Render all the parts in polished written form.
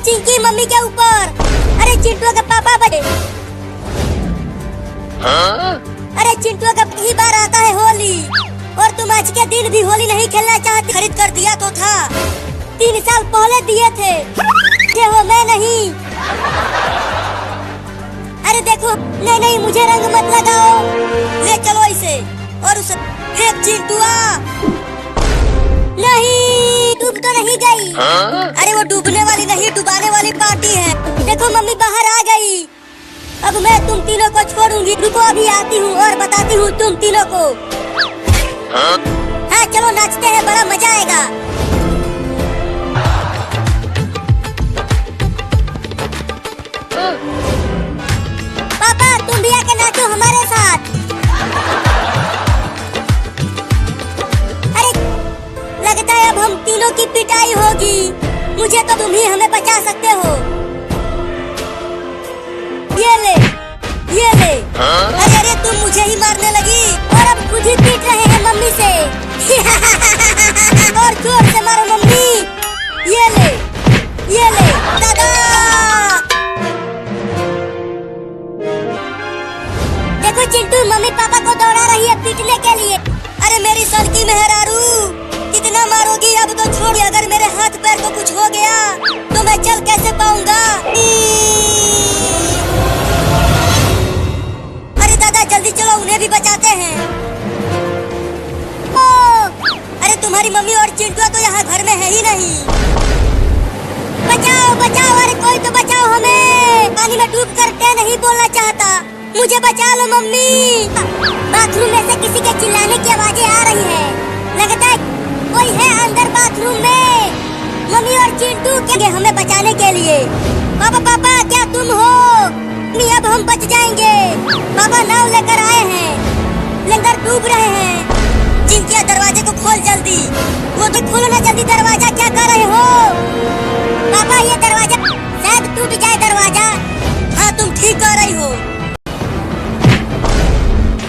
Chinki mummy के ऊपर। अरे चिंटू का पापा बने। अरे चिंटू का पहली बार आता है होली और तुम आज के दिन भी होली नहीं खेलना चाहती। खरीद कर दिया तो था, 3 साल पहले दिए थे। ये हो मैं नहीं। अरे देखो, नहीं नहीं मुझे रंग मत लगाओ। ले चलो इसे और उसे फेंक चिंटुआ। नहीं, डूब तो नहीं गई। अरे वो डूबने वाली नहीं, डुबाने वाली पार्टी है। देखो मम्मी बाहर आ गई। अब मैं तुम तीनों को छोड़ूंगी। रुको अभी आती हूँ और बताती हूँ तुम तीनों को। हाँ चलो नाचते हैं, बड़ा मजा आएगा। पापा तुम भी आके नाचो हमारे साथ। अरे लगता है अब हम तीनों की पिटाई होगी। मुझे तो तुम ही हमें बचा सकते हो। ये ले, ये ले। अरे अरे तुम मुझे ही मारने लगी और अब खुद ही पीट रहे हैं मम्मी से। और जोर से मारो मम्मी। ये ले, ये ले दादा। देखो चिंटू मम्मी पापा को दौड़ा रही है पीटने के लिए। अरे मेरी सड़की मेहरारू, कितना मारोगी? अब तो छोड़। अगर मेरे हाथ पैर को कुछ हो गया तो मैं चल कैसे पाऊंगा? अरे दादा जल्दी चलो, उन्हें भी बचाते हैं। अरे तुम्हारी मम्मी और चिंटू तो यहाँ घर में है ही नहीं। बचाओ बचाओ, अरे कोई तो बचाओ हमें। पानी में डूब कर क्या नहीं बोलना चाहता। मुझे बचा लो मम्मी। बाथरूम में से किसी के चिल्लाने की आवाजें आ रही है। लगता है कोई है अंदर बाथरूम में। मम्मी और चिंटू क्या हमें बचाने के लिए? पापा पापा क्या तुम हो? नहीं अब हम बच जाएंगे। पापा नाव लेकर आए हैं, लंगर डूब रहे हैं। चिंकिया दरवाजे को खोल जल्दी। वो तो खोलो ना जल्दी दरवाजा, क्या कर रहे हो? पापा ये दरवाजा शायद टूट जाए दरवाजा। हाँ तुम ठीक कर रही हो।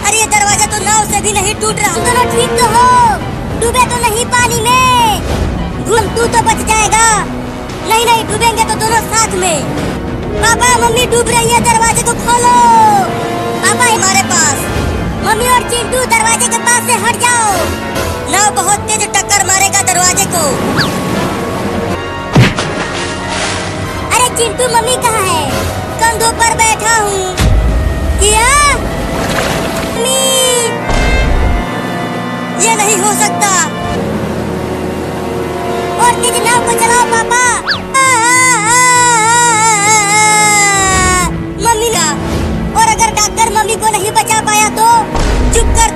अरे ये दरवाजा तो नाव से भी नहीं टूट रहा। तुम दोनों ठीक तो हो? डूबे तो नहीं पानी में? घूम तू तो बच जाएगा। नहीं नहीं डूबेंगे तो दोनों साथ में। पापा मम्मी डूब रही है, दरवाजे को खोलो। पापा हमारे पास। मम्मी और चिंटू दरवाजे के पास से हट जाओ। नाव बहुत तेज टक्कर मारेगा दरवाजे को। अरे चिंटू मम्मी कहाँ है? कंधों पर बैठा हूँ। क्या? ये नहीं हो सकता। और तेज नाव को चलाओ पापा। मम्मी ना, और अगर डॉक्टर मम्मी को नहीं बचा पाया तो? चुप कर।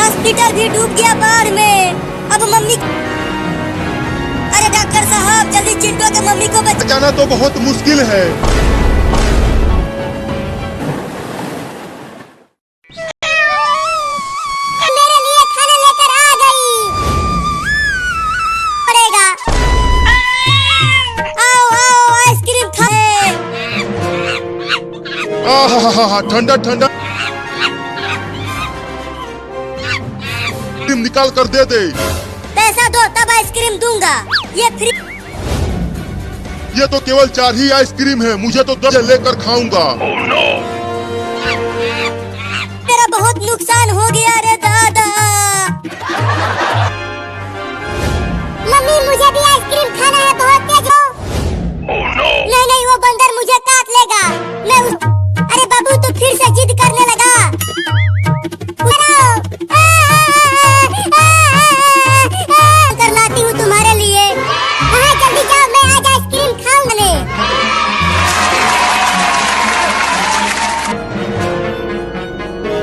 हॉस्पिटल भी डूब गया बाढ़ में। अब मम्मी। अरे डॉक्टर साहब जल्दी चिंटू के मम्मी को बचाना तो बहुत मुश्किल है। ठंडा ठंडा निकाल कर दे दे। पैसा दो तब आइसक्रीम दूंगा। ये फ्री। ये तो केवल 4 ही आइसक्रीम है, मुझे तो 10 लेकर खाऊंगा। मेरा बहुत नुकसान हो गया रे दादा। मम्मी मुझे भी आइसक्रीम खाना है, बहुत तेज हो। नहीं नहीं वो बंदर मुझे काट लेगा। मैं अरे बाबू तो फिर से जिद करने लगा। कर लाती हूँ तुम्हारे लिए। जल्दी जाओ, मैं आज आइसक्रीम खाऊंगा।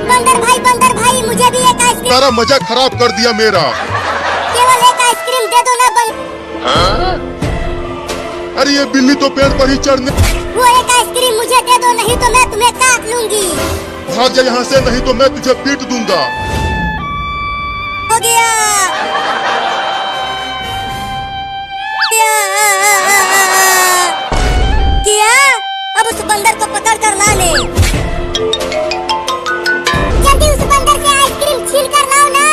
बंदर भाई मुझे भी एक आइसक्रीम। सारा मजा खराब कर दिया मेरा। केवल एक आइसक्रीम दे दो ना अरे ये बिल्ली तो पेड़ पर ही चढ़ने। वो एक आइसक्रीम मुझे दे दो, नहीं तो मैं तुम्हें काट लूंगी। भाग जा यहाँ से, नहीं तो मैं तुझे पीट दूंगा। हो गया। क्या? अब उस बंदर को पकड़ कर ला ले। जल्दी उस बंदर से आइसक्रीम छीन कर लाओ ना।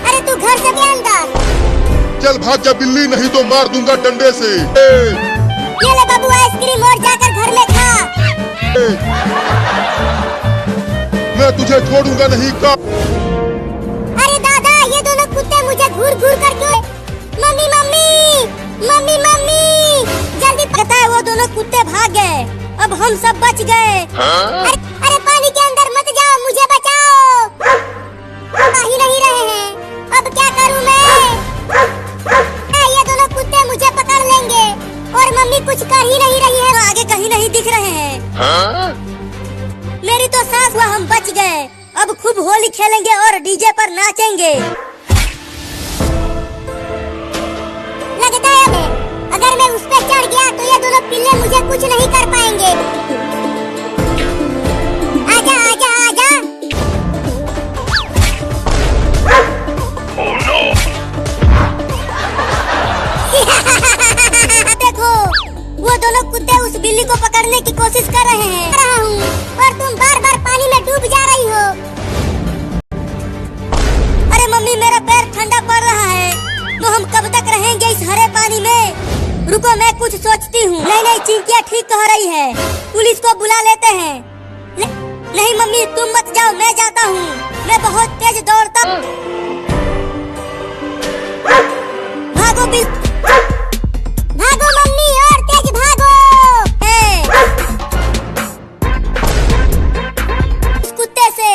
अरे तू घर से भी अंदर। चल भाग जा बिल्ली, नहीं तो मार दूंगा डंडे से। ये ले बाबू आइसक्रीम और जाकर घर में खा। मैं तुझे छोड़ूंगा नहीं का। अरे दादा ये दोनों कुत्ते मुझे घूर घूर कर क्यों? मम्मी मम्मी मम्मी मम्मी जल्दी पता है वो दोनों कुत्ते भाग गए। अब हम सब बच गए। अरे पानी के अंदर मत जाओ, मुझे बचाओ। आ ही नहीं रहे हैं, अब क्या करूं मैं? ये दोनों कुत्ते मुझे पकड़ लेंगे और मम्मी कुछ कर ही नहीं रही है। आगे कहीं नहीं दिख रहे हैं। मेरी तो सांस हुआ, हम बच गए। अब खूब होली खेलेंगे और डीजे पर नाचेंगे। लगता है अगर मैं उस पे चढ़ गया तो ये दोनों पिल्ले मुझे कुछ नहीं कर पाएंगे। आजा आजा आजा। Oh no! देखो वो दोनों कुत्ते उस बिल्ली को पकड़ने की कोशिश कर रहे हैं। और तुम बार बार पानी में डूब जा रही हो। अरे मम्मी मेरा पैर ठंडा पड़ रहा है। तो हम कब तक रहेंगे इस हरे पानी में? रुको मैं कुछ सोचती हूँ। नहीं चिंकिया ठीक कह रही है, पुलिस को बुला लेते हैं। नहीं मम्मी तुम मत जाओ, मैं जाता हूँ। मैं बहुत तेज दौड़ता। भागो भागो मम्मी और तेज भागो। इस कुत्ते से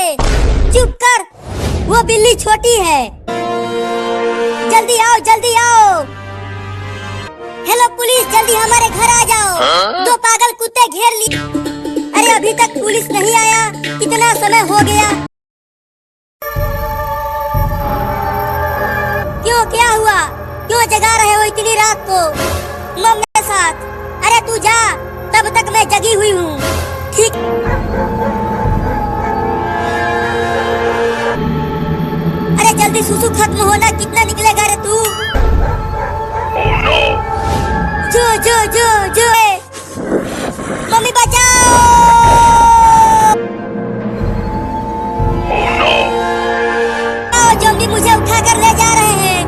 चुप कर, वो बिल्ली छोटी है। जल्दी आओ जल्दी आओ। हेलो पुलिस जल्दी हमारे घर आ जाओ। दो पागल कुत्ते घेर लिए। अरे अभी तक पुलिस नहीं आया, कितना समय हो गया? क्यों क्या हुआ? क्यों जगा रहे हो इतनी रात को मम्मी के साथ? अरे तू जा, तब तक मैं जगी हुई हूँ। ठीक अरे जल्दी सुसु खत्म होना, कितना निकलेगा रे तू? Oh no! जो मम्मी बचाओ। Oh no! ज़ॉम्बी मुझे उठाकर ले जा रहे हैं।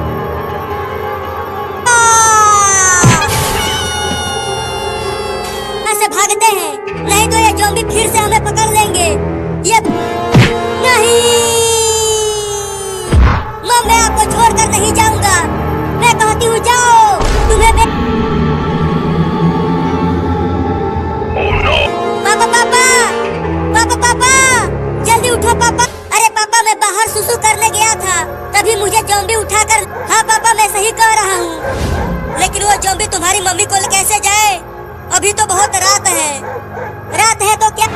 ऐसे भागते हैं, नहीं तो ये ज़ॉम्बी फिर से हमें पकड़ लेंगे। ये नहीं, मैं आपको छोड़कर नहीं जाऊंगा। मैं कहती हूँ जाओ, तुम्हें पापा जल्दी उठो पापा। अरे पापा मैं बाहर सुसु करने गया था, तभी मुझे ज़ॉम्बी उठाकर। हाँ पापा मैं सही कह रहा हूँ, लेकिन वो ज़ॉम्बी तुम्हारी मम्मी को कैसे जाए? अभी तो बहुत रात है। रात है तो क्या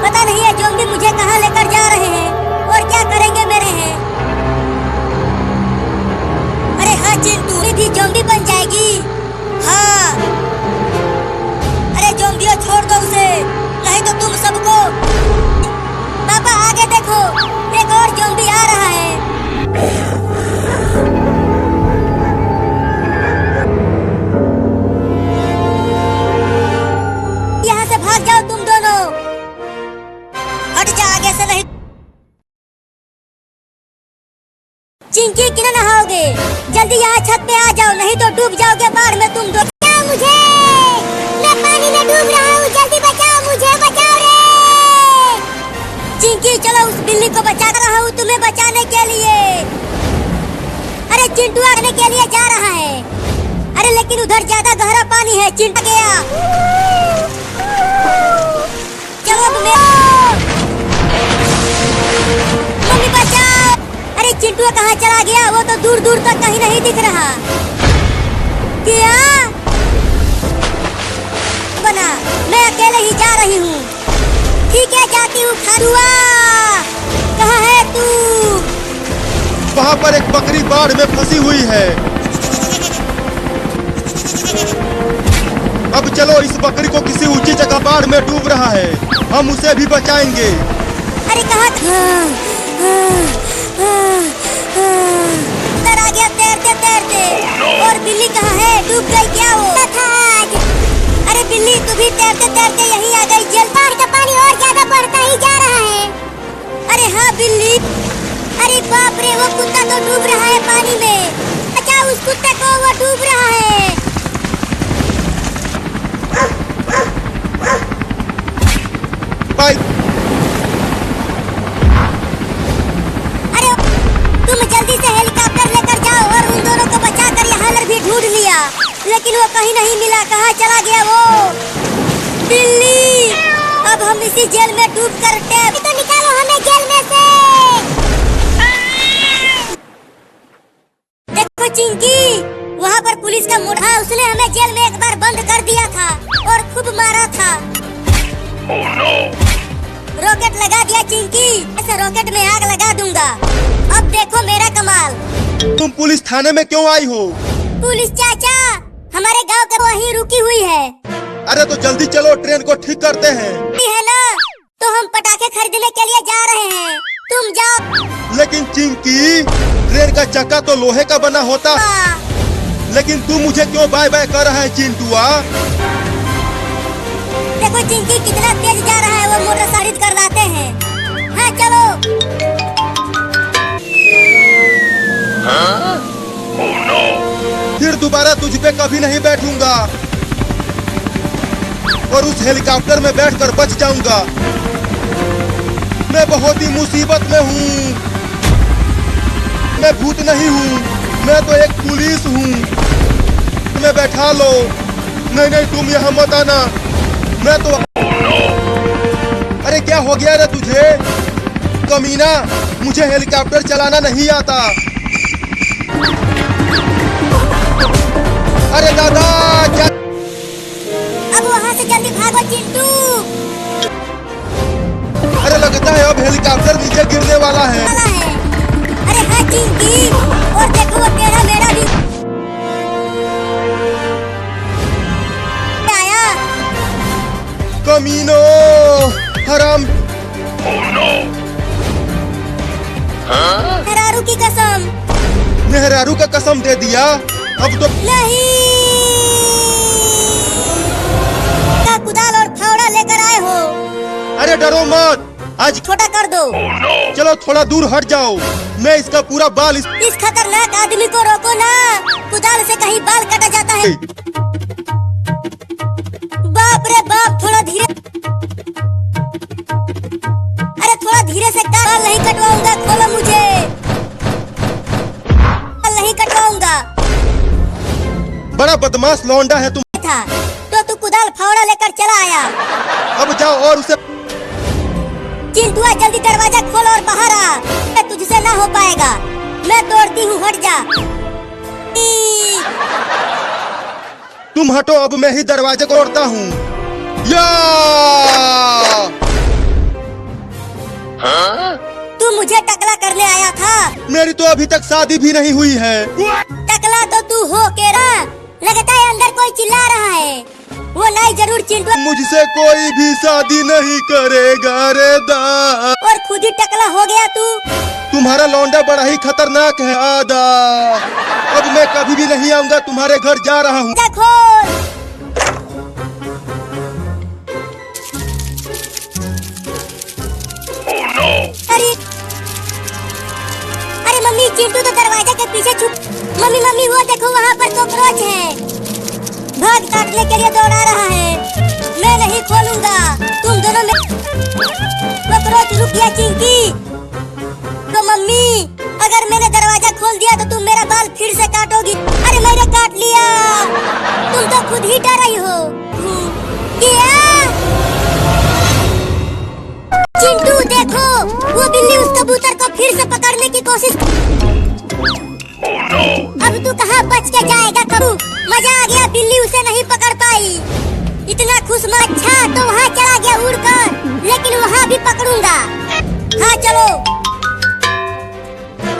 पता नहीं है ज़ॉम्बी मुझे कहाँ लेकर जा रहे हैं और क्या करेंगे मेरे हैं। अरे हाँ चिंटू भी ज़ॉम्बी बन जाएगी। हाँ अरे ज़ॉम्बियों छोड़ दो उसे, नहीं तो तुम सबको। पापा आगे देखो, एक और ज़ॉम्बी आ रहा है। यहाँ से भाग जाओ तुम दोनों, हट जा आगे से। नहीं चिंकी कितना नहाओगे? जल्दी यहाँ छत पे आ जाओ, नहीं तो डूब जाओगे बाढ़ में तुम दो। मुझे, मैं पानी में डूब रहा हूँ, जल्दी बचाओ मुझे, बचाओ रे। चिंकी चलो उस बिल्ली को बचा रहा हूँ तुम्हें बचाने के लिए। अरे चिंटू आने के लिए जा रहा है। अरे लेकिन उधर ज्यादा गहरा पानी है, चिंटा गया। चलो मम्मी बचाओ। अरे चिंटू कहाँ चला गया? वो तो दूर दूर तक कहीं नहीं दिख रहा। क्या बना? मैं अकेले ही जा रही हूँ। ठीक है जाती हूँ। खारुआ कहाँ है तू? वहाँ पर एक बकरी बाढ़ में फंसी हुई है। अब चलो इस बकरी को किसी ऊंची जगह बाढ़ में डूब रहा है, हम उसे भी बचाएंगे। अरे कहाँ? आ गया तैरते तैरते। और बिल्ली कहाँ है? डूब गई क्या वो? अरे बिल्ली तू भी तैरते तैरते यहीं आ गई। जल बाढ़ का पानी और ज्यादा बढ़ता ही जा रहा है। अरे हाँ बिल्ली। अरे बाप रे वो कुत्ता तो डूब रहा है पानी में। बचाओ उस कुत्ते पाई। अरे तुम जल्दी से हेलीकॉप्टर लेकर जाओ और उन दोनों को बचाकर यहाँ भी ढूंढ लिया, लेकिन वो कहीं नहीं मिला। कहाँ चला गया वो? बिल्ली, अब हम इसी जेल में डूब कर तो निकालो हमें जेल में से। देखो चिंकी, वहाँ पर पुलिस का मुढ़ा, उसने हमें जेल में एक बार बंद कर दिया था और खूब मारा था। Oh, no. रॉकेट लगा दिया चिंकी, ऐसे रॉकेट में आग लगा दूंगा। अब देखो मेरा कमाल। तुम पुलिस थाने में क्यों आई हो? पुलिस चाचा, हमारे गांव का वहीं रुकी हुई है। अरे तो जल्दी चलो, ट्रेन को ठीक करते हैं। है ना, तो हम पटाखे खरीदने के लिए जा रहे हैं, तुम जाओ। लेकिन चिंकी, ट्रेन का चक्का तो लोहे का बना होता। लेकिन तू मुझे क्यों बाय बाय कर रहा है चिंटुआ? देखो चिंकी कितना तेज जा रहा है, वो मोटर खरीद कर लाते हैं। हाँ चलो। हाँ? Oh, no. फिर दोबारा तुझ पे कभी नहीं बैठूंगा और उस हेलीकॉप्टर में बैठकर बच जाऊंगा। मैं बहुत ही मुसीबत में हूँ। मैं भूत नहीं हूँ, मैं तो एक पुलिस हूँ। मैं बैठा लो। नहीं नहीं, तुम यहाँ मत आना। मैं तो अरे क्या हो गया रे तुझे कमीना? मुझे हेलीकॉप्टर चलाना नहीं आता। अरे दादा क्या? अब वहाँ से जल्दी भागो चिंटू। अरे लगता है अब हेलीकॉप्टर नीचे गिरने वाला है। अरे हाँ चिंकी, और देखो वो टेढ़ा मेढ़ा भी आया। कमीनो, हराम। Oh, no. हाँ? मेहरारू की कसम। मेहरारू का कसम दे दिया? अब तो नहीं। क्या कुदाल और फावड़ा लेकर आए हो? अरे डरो मत, आज छोटा कर दो। Oh, no. चलो थोड़ा दूर हट जाओ, मैं इसका पूरा बाल इस खतरनाक आदमी को रोको ना, कुदाल से कहीं बाल काटा जाता है। बाप रे बाप, थोड़ा धीरे। अरे थोड़ा धीरे से काट। बाल नहीं कटवाऊंगा, खोलो मुझे। बाल नहीं कटवाऊंगा। बड़ा बदमाश लौंडा है तुम। था तो तू कुदाल फावड़ा लेकर चला आया। अब जाओ और उसे। चिंटुआ जल्दी दरवाजा खोल और बाहर आ। तुझसे ना हो पाएगा, मैं तोड़ती हूँ, हट जा। तुम हटो, अब मैं ही दरवाजे को तोड़ता हूँ। या हाँ? तू मुझे टकला करने आया था? मेरी तो अभी तक शादी भी नहीं हुई है। टकला तो तू हो के रहा, लगता है अंदर कोई चिल्ला रहा है। वो नहीं जरूर चिंटू। मुझसे कोई भी शादी नहीं करेगा रे दा। और खुद ही टकला हो गया तू। तुम्हारा लौंडा बड़ा ही खतरनाक है आदा। अब मैं कभी भी नहीं आऊंगा तुम्हारे घर, जा रहा हूँ। Oh, no. अरे मम्मी, चिंटू तो दरवाजे के पीछे छुप। मम्मी मम्मी, वो देखो वहाँ पर कॉकरोच है। भाग काटने के लिए दौड़ा रहा है। मैं नहीं खोलूंगा, तुम दोनों में। कॉकरोच रुक गया चिंकी। तो मम्मी, अगर मैंने दरवाजा खोल दिया तो तुम मेरा बाल फिर से काटोगी। अरे मैंने काट लिया। तुम तो खुद ही डर रही हो। क्या? चिंटू देखो, वो बिल्ली उस कबूतर को फिर से पकड़ने की कोशिश। Oh, no. अब तू कहाँ बच के जाएगा कबू? मजा आ गया, बिल्ली उसे नहीं पकड़ पाई। इतना खुश मैं। अच्छा तो वहाँ चला गया उड़कर, लेकिन वहाँ भी पकड़ूंगा। हाँ चलो।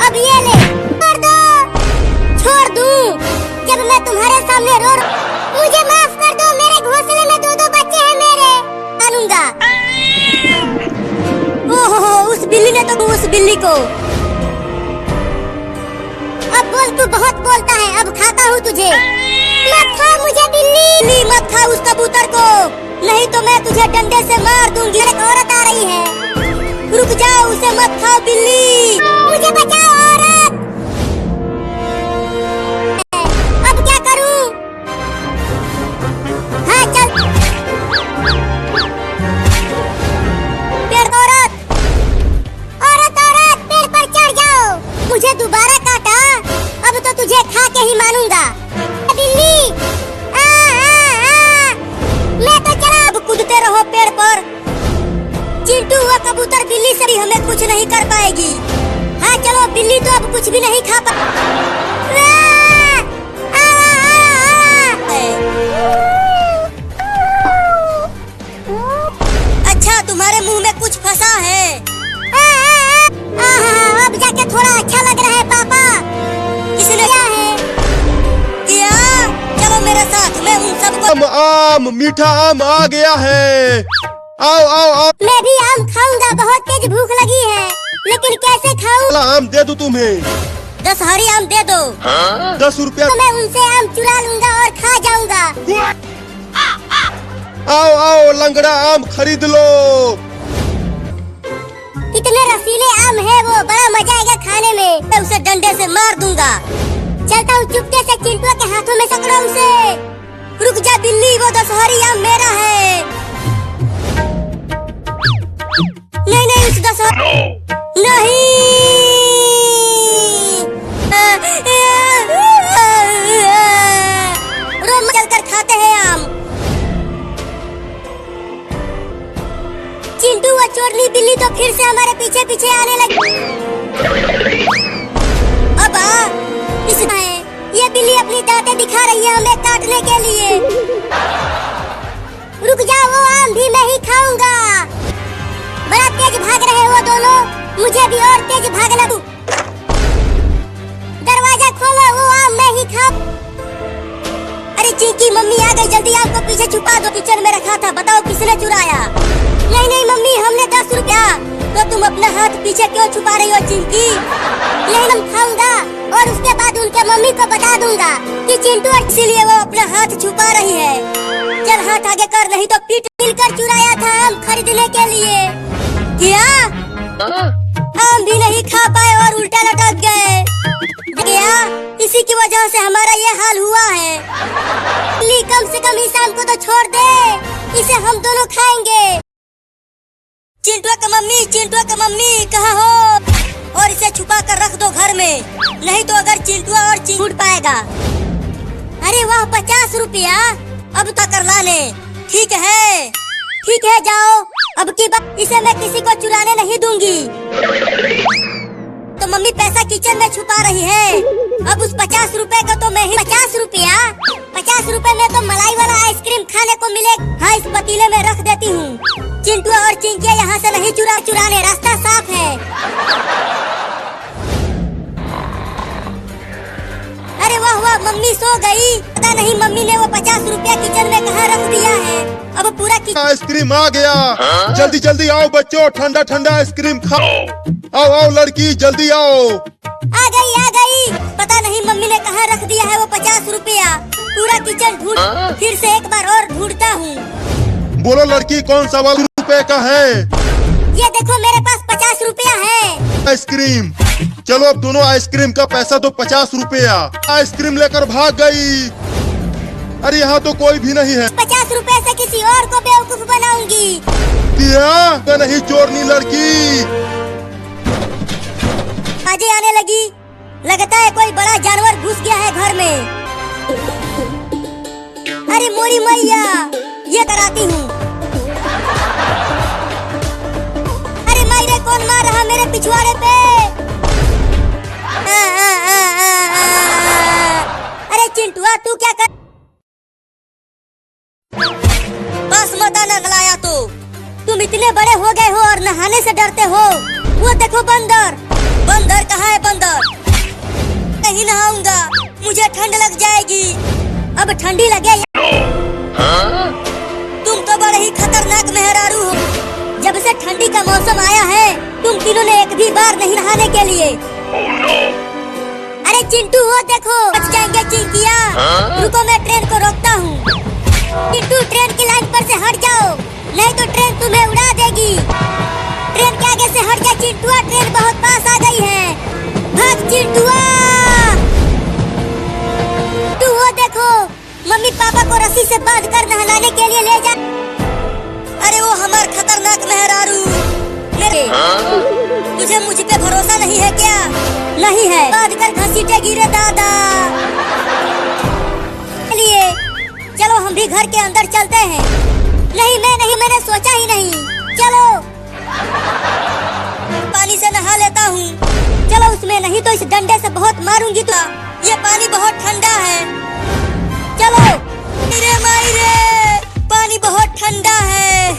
अब ये ले। छोड़ दो। छोड़ दूं? जब मैं तुम्हारे सामने रो। मुझे माफ कर दो, मेरे घोंसले में दो बच्चे हैं मेरे। मानूंगा। ओहो, उस बिल्ली ने तो उस बिल्ली को। अब बोल, तू बहुत बोलता है, अब खाता हूँ तुझे। मत खा मुझे बिल्ली। मत खा उस कबूतर को, नहीं तो मैं तुझे डंडे से मार दूंगी। एक औरत आ रही है, रुक जाओ, उसे मत खाओ बिल्ली। मुझे बचाओ औरत। अब क्या करूँ? हाँ चल। बिल्ली से भी हमें कुछ नहीं कर पाएगी। हाँ चलो, बिल्ली तो अब कुछ भी नहीं खा पा। अच्छा, तुम्हारे मुंह में कुछ फंसा है। अब जाके थोड़ा अच्छा लग रहा है पापा। किसने क्या है किया? चलो मेरे साथ, मैं उन सबको। आम मीठा आम आ गया है। आओ आओ आओ। मैं भी आम खाऊंगा, बहुत तेज भूख लगी है, लेकिन कैसे खाऊं? आम दे दूं तुम्हें। 10 हरी आम दे दो। 10 रुपया। तो मैं उनसे आम चुरा लूंगा और खा जाऊंगा। आओ आओ, लंगड़ा आम खरीद लो। कितने रसीले आम है वो, बड़ा मजा आएगा खाने में। मैं उसे डंडे से मार दूंगा। चलता हूँ चुपके से, चिंटू के हाथों में पकड़ा उसे। रुक जा बिल्ली, वो 10 हरी आम मेरा है। नहीं नहीं, उस 10 नहीं। रोम चलकर खाते हैं आम। चिंटू वो चोरनी बिल्ली तो फिर से हमारे पीछे पीछे आने लगी। अब ये बिल्ली अपनी दांतें दिखा रही है हमें काटने के लिए। रुक जाओ, वो आम भी मैं ही खाऊंगा। बड़ा तेज भाग रहे हो दोनों, मुझे भी और तेज भागना दो। दरवाजा खोलो, वो आम मैं ही खा। अरे चिंकी, मम्मी आ गई, जल्दी आम को पीछे छुपा दो। किचन में रखा था, बताओ किसने चुराया? नहीं नहीं मम्मी, हमने 10 रुपया। तो तुम अपना हाथ पीछे क्यों छुपा रही हो चिंकी? नहीं, हम खाऊंगा और उसके बाद उनके मम्मी को बता दूंगा कि चिंटू, इसीलिए वो अपना हाथ छुपा रही है। चल हाथ आगे कर, नहीं तो पीठ मिलकर चुराया था आम खरीदने के लिए। क्या? आम भी नहीं खा पाए और उल्टा लटक गए। क्या? इसी की वजह से हमारा ये हाल हुआ है। कम से कम इस आम को तो छोड़ दे, इसे हम दोनों खाएंगे। चिंटू का मम्मी कहाँ हो? और इसे छुपा कर रख दो घर में, नहीं तो अगर चिंटुआ और छूट पाएगा। अरे वाह, 50 रुपया। अब तो कर लाने। ठीक है जाओ। अब की बात, इसे मैं किसी को चुराने नहीं दूंगी। तो मम्मी पैसा किचन में छुपा रही है। अब उस 50 रुपए को तो मैं ही। 50 रुपया? 50 रुपए में तो मलाई वाला आइसक्रीम खाने को मिले। हाँ, इस पतीले में रख देती हूँ। चिंटू और चिंकिया यहाँ से नहीं चुराने, रास्ता साफ है। अरे वाह वाह, मम्मी सो गई। पता नहीं मम्मी ने वो 50 रुपया किचन में कहाँ रख दिया है। अब पूरा आइसक्रीम आ गया। जल्दी जल्दी आओ बच्चों, ठंडा ठंडा आइसक्रीम खाओ। आओ आओ लड़की, जल्दी आओ। आ गई। पता नहीं मम्मी ने कहाँ रख दिया है वो 50 रुपया। पूरा किचन ढूंढ, फिर से एक बार और ढूंढता हूँ। बोलो लड़की, कौन सा वाला रुपए का है? ये देखो, मेरे पास 50 रुपया है। आइसक्रीम। चलो, अब दोनों आइसक्रीम का पैसा तो 50 रुपया। आइसक्रीम लेकर भाग गई। अरे यहाँ तो कोई भी नहीं है। 50 रुपए से किसी और को बेवकूफ बनाऊंगी। क्या नहीं, चोरनी लड़की। आजे आने लगी। लगता है कोई बड़ा जानवर घुस गया है घर में। अरे मोरी मैया, ये कराती हूँ। अरे मायरे, कौन मार रहा मेरे पिछवाड़े पे? अरे चिंटुआ, तू क्या कर? बस मत आना गलाया तो। तुम इतने बड़े हो गए हो और नहाने से डरते हो। वो देखो बंदर। बंदर कहाँ है? बंदर नहीं नहाऊंगा, मुझे ठंड लग जाएगी। अब ठंडी लगे। तुम तो बड़े ही खतरनाक मेहरारू हो। जब से ठंडी का मौसम आया है, तुम तीनों ने एक भी बार नहीं नहाने के लिए। अरे चिंटू, वो देखो, बच जाएंगे चिंकिया। रुको, मैं ट्रेन को रोकता हूँ। चिंटू, ट्रेन की लाइन पर से हट जाओ, नहीं तो ट्रेन तुम्हें उड़ा देगी। ट्रेन के आगे से हट जा चिंटुआ, ट्रेन बहुत पास आ गई है। भाग चिंटुआ। तू वो देखो, मम्मी पापा को रस्सी से बांध कर नहलाने के लिए ले जा। अरे वो हमार खतरनाक मेहरारू। मेरे तुझे मुझ पे भरोसा नहीं है क्या? नहीं है। बांध कर घसीटे गिरे दादा। चलिए, चलो हम भी घर के अंदर चलते हैं। नहीं, मैंने सोचा ही नहीं। चलो। तो इस डंडे से बहुत मारूंगी तो। ये पानी बहुत ठंडा है। चलो मेरे मायरे, पानी बहुत ठंडा है,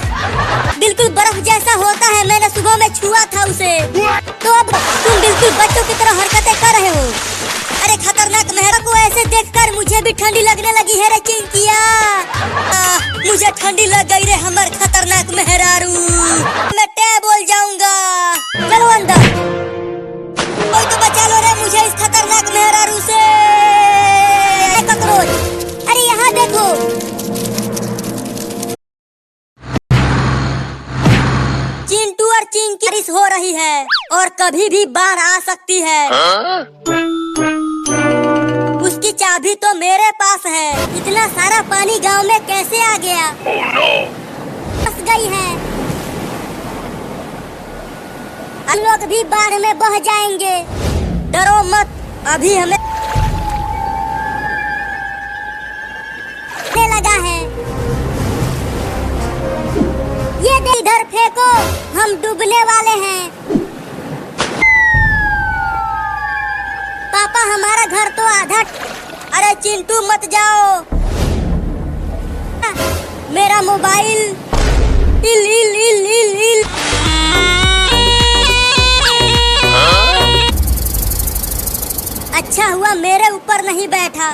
बिल्कुल बर्फ जैसा होता है। मैंने सुबह में छुआ था उसे। तो अब तुम बिल्कुल बच्चों की तरह हरकतें कर रहे हो। अरे खतरनाक मेहरा को ऐसे देखकर मुझे भी ठंडी लगने लगी है रे चिंकिया। मुझे ठंडी लग गई रे हमर खतरनाक मेहरारू। मैं टे बोल जाऊंगा। चलो अंदर, कोई तो बचा लो रे मुझे इस खतरनाक मेहरारू से। ककरोच, अरे यहाँ देखो। चिंटू और चिंकी बारिश हो रही है और कभी भी बाढ़ आ सकती है। उसकी चाबी तो मेरे पास है। इतना सारा पानी गांव में कैसे आ गया? फंस गई है। हम लोग भी बाढ़ में बह जाएंगे। डरो मत, अभी हमें लगा है। ये दे इधर फेंको, हम डूबने वाले हैं। पापा हमारा घर तो आधा। अरे चिंटू मत जाओ। मेरा मोबाइल इल इल इल इल इल। अच्छा हुआ मेरे ऊपर नहीं बैठा।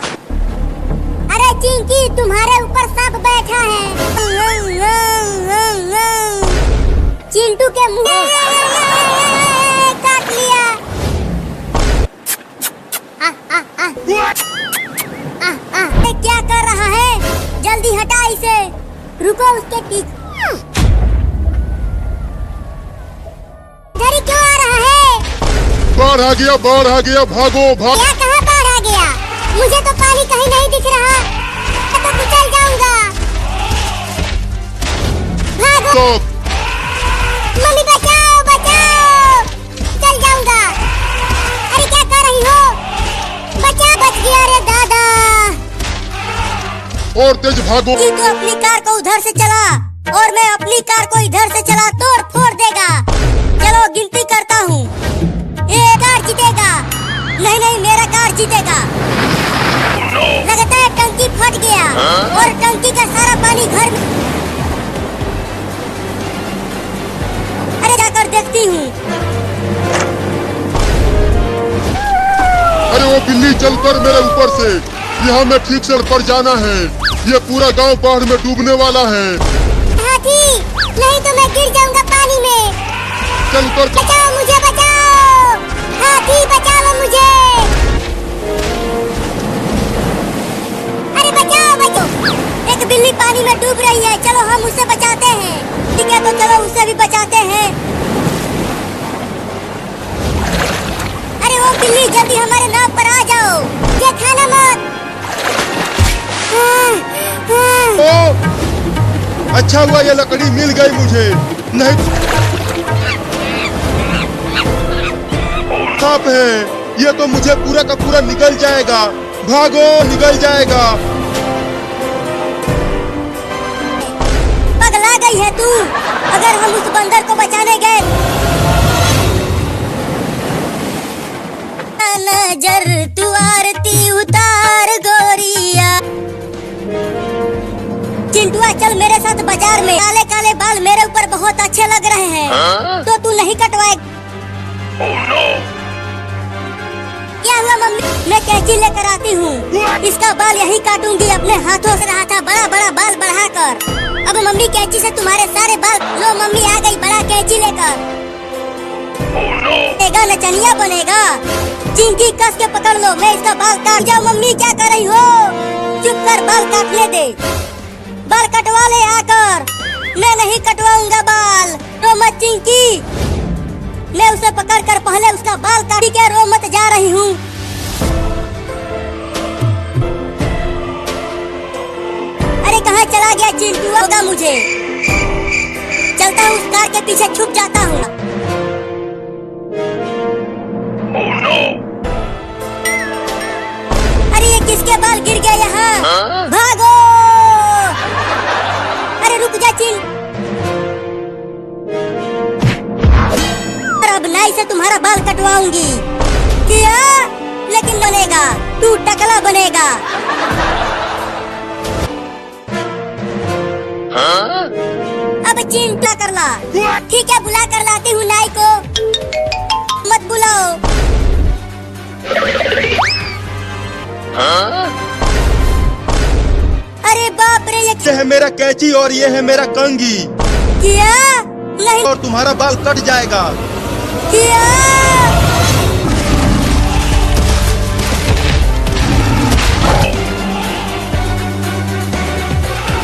अरे चिंकी तुम्हारे ऊपर सांप बैठा है। चिंटू के मुंह काट लिया। क्या कर रहा है? जल्दी हटा इसे। रुको उसके पीछे। इधर क्यों आ रहा है? बाढ़ आ गया, बाढ़ आ गया, भागो भाग। क्या कहाँ बाढ़ आ गया? मुझे तो पानी कहीं नहीं दिख रहा। मैं तो कुचल जाऊंगा। भागो। मम्मी बचाओ बचाओ, चल जाऊंगा। अरे क्या कर रही हो? बचा, बच गया रे दादा। और तेज भागो। तू तो अपनी कार को उधर से चला और मैं अपनी कार को इधर से चला, तोड़ फोड़ देगा। चलो गिनती करता हूँ। ये कार जीतेगा। नहीं नहीं, मेरा कार जीतेगा। लगता है टंकी फट गया और टंकी का सारा पानी घर में। अरे जाकर देखती हूँ। अरे वो बिल्ली चलकर मेरे ऊपर से। यहाँ मैं ठीक से पर जाना है। ये पूरा गांव बाढ़ में डूबने वाला है। हाथी, नहीं तो मैं गिर जाऊंगा पानी में। चल कर। बचाओ मुझे, बचाओ। हाथी बचाओ मुझे। अरे बचाओ बचाओ। एक बिल्ली पानी में डूब रही है। चलो हम उसे बचाते हैं। ठीक है तो चलो उसे भी बचाते हैं। अरे वो बिल्ली, जल्दी हमारे नाव पर आ जाओ। ये खाना मत। ओ, अच्छा हुआ ये लकड़ी मिल गई मुझे। नहीं सांप है ये, तो मुझे पूरा का पूरा निकल जाएगा। भागो, निकल जाएगा। पगला गई है तू। अगर हम उस बंदर को बचाने गए। नजर तू आरती उतार गोरिया। चिंटुआ चल मेरे साथ बाजार में। काले काले बाल मेरे ऊपर बहुत अच्छे लग रहे हैं। तो तू नहीं कटवाए? क्या हुआ मम्मी? मैं कैंची लेकर आती हूँ। इसका बाल यही काटूंगी अपने हाथों से। रहा था बड़ा बड़ा बाल बढ़ाकर। अब मम्मी कैंची से तुम्हारे सारे बाल। लो मम्मी आ गई बड़ा कैंची लेकर। बनेगा नचनिया बनेगा। चिंकी कस के पकड़ लो, मैं इसका बाल काट जाऊँ। मम्मी क्या कर रही हो? चुप कर, बाल काटने दे। बाल कटवा ले आकर। मैं नहीं कटवाऊंगा बाल। रो मत चिंकी। मैं उसे पकड़कर पहले उसका बाल काटी के रो मत जा रही हूँ। अरे कहाँ चला गया चिंटू? होगा मुझे। चलता हूँ उस कार के पीछे छुप जाता हूँ। अरे ये किसके बाल गिर गए यहाँ? भागो। अरे रुक जा चिल। अब नाई से तुम्हारा बाल कटवाऊंगी। किया, लेकिन बनेगा, तू टकला बनेगा। अब चिंता कर ला। ठीक है, बुला कर लाती हूँ नाई को। मत बुलाओ। अरे बाप रे, ये है मेरा कैंची और ये है मेरा कंघी। किया नहीं, और तुम्हारा बाल कट जाएगा। किया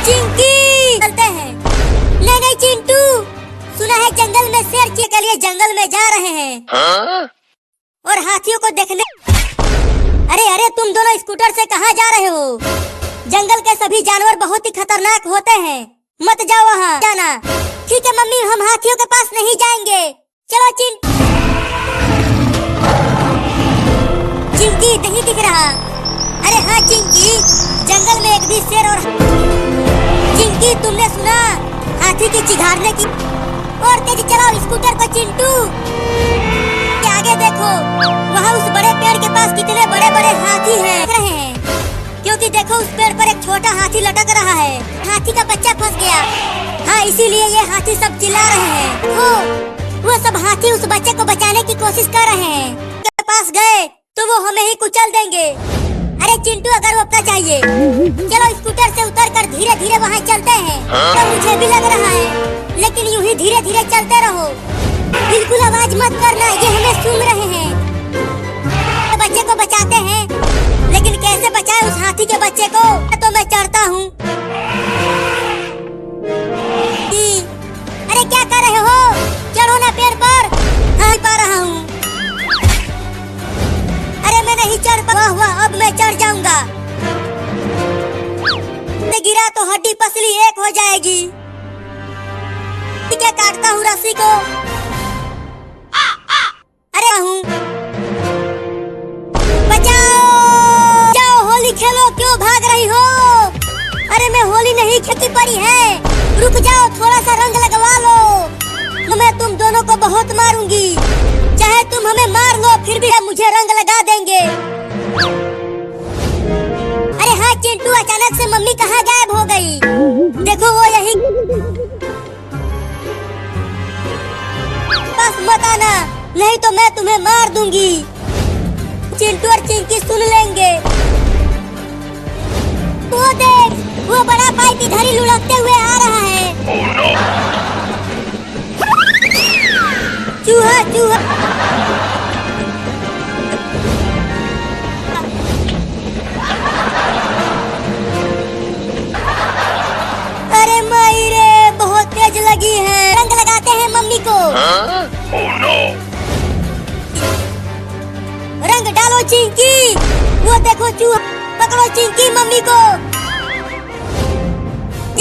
चिंकी, चलते हैं। नहीं नहीं चिंटू, सुना है जंगल में शेर के लिए जंगल में जा रहे हैं और हाथियों को देखने। अरे अरे, तुम दोनों स्कूटर से कहाँ जा रहे हो? जंगल के सभी जानवर बहुत ही खतरनाक होते हैं, मत जाओ वहाँ जाना। ठीक है मम्मी, हम हाथियों के पास नहीं जाएंगे। चलो चिंकी नहीं दिख रहा। अरे हाँ चिंकी, जंगल में एक भी शेर और चिंकी, तुमने सुना हाथी की चिघाड़ने की? और तेज चलाओ स्कूटर को चिंटू। आगे देखो, वहाँ उस बड़े पेड़ के पास कितने बड़े बड़े हाथी हैं दिख रहे हैं, क्योंकि देखो उस पेड़ पर एक छोटा हाथी लटक रहा है। हाथी का बच्चा फंस गया। हाँ, इसीलिए ये हाथी सब चिल्ला रहे हैं। वो सब हाथी उस बच्चे को बचाने की कोशिश कर रहे हैं। के पास गए तो वो हमें ही कुचल देंगे। अरे चिंटू, अगर वो अपना चाहिए, चलो स्कूटर से उतरकर धीरे धीरे वहाँ चलते हैं। तो मुझे भी लग रहा है, लेकिन यूं ही धीरे धीरे चलते रहो। बिल्कुल आवाज मत करना, ये हमें सुन रहे हैं। बच्चे को बचाते हैं, लेकिन कैसे बचाए उस हाथी के बच्चे को? तो मैं चढ़ता हूँ। अरे क्या कर रहे हो? चढ़ो ना पेड़ पर। हाँ, पा रहा हूँ। अरे मैं नहीं चढ़ पा हुआ, अब मैं चढ़ जाऊंगा। गिरा तो हड्डी पसली एक हो जाएगी। ठीक है, काटता हूँ रस्सी को। अरे हूँ, बचाओ, जाओ होली खेलो, क्यों भाग रही हो? अरे मैं होली नहीं खेलती पड़ी है, रुक जाओ, थोड़ा सा रंग लगवा लो। मैं तुम दोनों को बहुत मारूंगी, चाहे तुम हमें मार लो फिर भी हम मुझे रंग लगा देंगे। अरे हाँ चिंटू, अचानक से मम्मी कहाँ गायब हो गई? देखो वो यही बस मत आना, नहीं तो मैं तुम्हें मार दूंगी। चिंटू और चिंकी सुन लेंगे। वो देख, वो बड़ा पाइप इधर ही लुढ़कते हुए आ रहा है। चूहा चूहा, अरे माई रे, बहुत तेज लगी है। रंग लगाते हैं मम्मी को। रंग डालो चिंकी। वो देखो चूहा, पकड़ो चिंकी मम्मी को।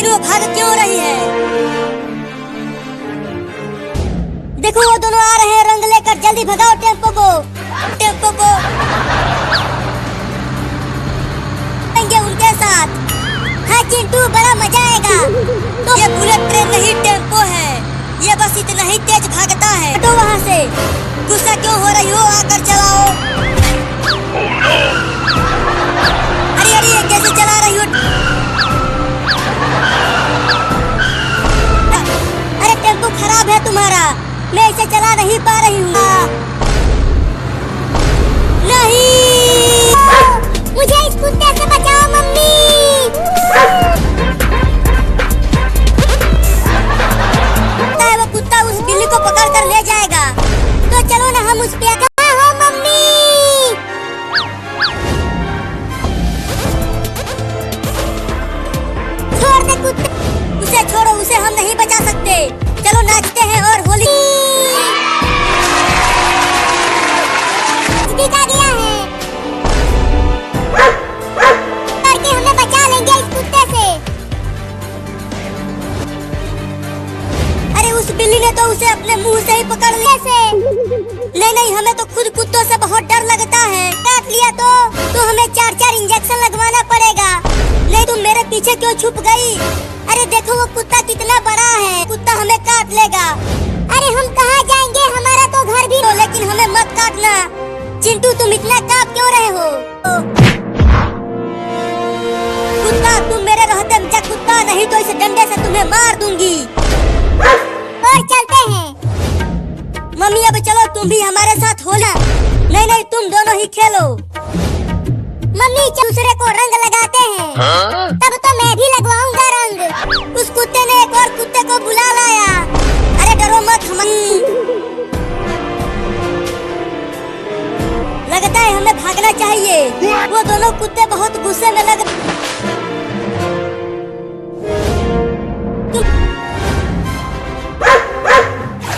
वो भाग क्यों रही है? देखो वो दोनों आ रहे हैं रंग लेकर, जल्दी भगाओ टेम्पो को। टेम्पो को उनके साथ। हाँ चिंटू, बड़ा मजा आएगा। तो ये बुलेट ट्रेन नहीं टेम्पो है, ये बस इतना ही तेज भागता है। तो वहाँ से गुस्सा क्यों हो रही हो? आकर चलाओ। अरे अरे, ये कैसे चला रही हो? अरे टेम्पो खराब है तुम्हारा, मैं इसे चला नहीं पा रही हूँ। नहीं, मुझे इस कुत्ते से बचाओ मम्मी। वो कुत्ता उस बिल्ली को पकड़ कर ले जाएगा, तो चलो ना हम उस पे। कहाँ हो मम्मी? छोड़ दे कुत्ते, उसे छोड़ो, उसे हम नहीं बचा सकते। चलो नाचते हैं और होली आ गया है, करके हमें बचा लेंगे इस कुत्ते से। अरे उस बिल्ली ने तो उसे अपने मुंह से ही पकड़ लिया से। नहीं नहीं, हमें तो खुद कुत्तों से बहुत डर लगता है। काट लिया तो हमें 4-4 इंजेक्शन लगवाना पड़ेगा। नहीं, तुम मेरे पीछे क्यों छुप गई? अरे देखो वो कुत्ता कितना बड़ा है, कुत्ता हमें काट लेगा। अरे हम कहाँ जाएंगे, हमारा तो घर भी हो, लेकिन हमें मत काटना। चिंटू तुम इतना कांप क्यों रहे हो? कुत्ता तुम मेरे रहते जा कुत्ता, नहीं तो इस डंडे से तुम्हें मार दूंगी। और चलते हैं। मम्मी अब चलो तुम भी हमारे साथ हो ना। नहीं नहीं तुम दोनों ही खेलो। मम्मी दूसरे को रंग लगाते हैं। तब तो मैं भी लगवाऊंगा रंग। उस कुत्ते ने एक और कुत्ते को बुला लाया। अरे डरो मत लगता है हमें भागना चाहिए। वो दोनों कुत्ते बहुत गुस्से में लग।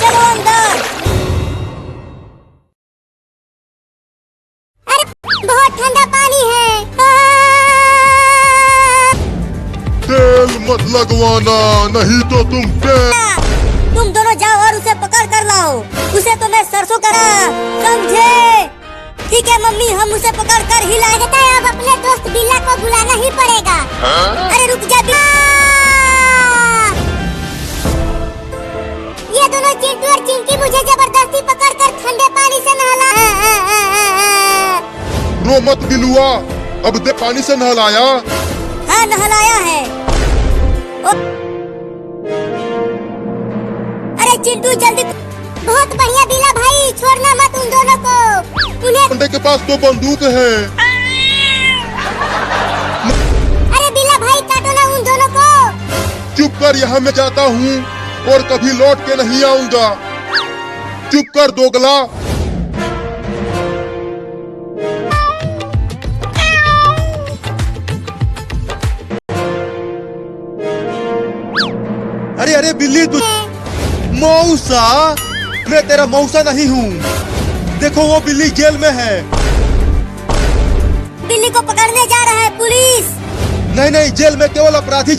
चलो अंदर। अरे बहुत ठंडा पानी है। तेल मत लगवाना, नहीं तो तुम दोनों जाओ और उसे पकड़ कर लाओ। उसे तो मैं सरसों करा, समझे? ठीक है मम्मी, हम उसे पकड़ कर ही लाए। लगता है अब अपने दोस्त बिल्ला को बुलाना ही पड़ेगा। अरे रुक जा बिल्ला। ये दोनों चिंटू और चिंकी मुझे जबरदस्ती पकड़ कर ठंडे पानी से नहला। रो मत बिलुआ, अब दे पानी से नहलाया। हाँ नहलाया है। अरे चिंटू जल्दी। बहुत बढ़िया बिल्ला भाई, छोड़ना मत उन दोनों को। उन्हें बंदे के पास तो बंदूक है। अरे बिल्ला भाई काटो ना उन दोनों को। चुप कर, यहाँ मैं जाता हूँ और कभी लौट के नहीं आऊंगा। चुप कर दोगला। अरे अरे बिल्ली तू। मौसा, मैं तेरा मौसा नहीं हूँ। देखो वो बिल्ली जेल में है। बिल्ली को पकड़ने जा रहा है पुलिस। नहीं नहीं, जेल में केवल अपराधी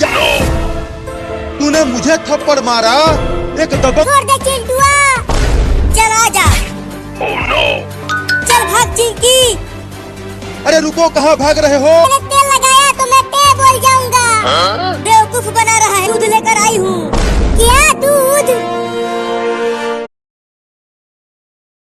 तूने मुझे थप्पड़ मारा। एक दबंग। छोड़ दे चिंटुआ। चल आजा। चल भाग चिंकी। अरे रुको, कहाँ भाग रहे हो? मैंने तेल लगाया तो मैं तेल बोल जाऊंगा। बेवकूफ बना रहा है। दूध लेकर आई हूँ। क्या दूध?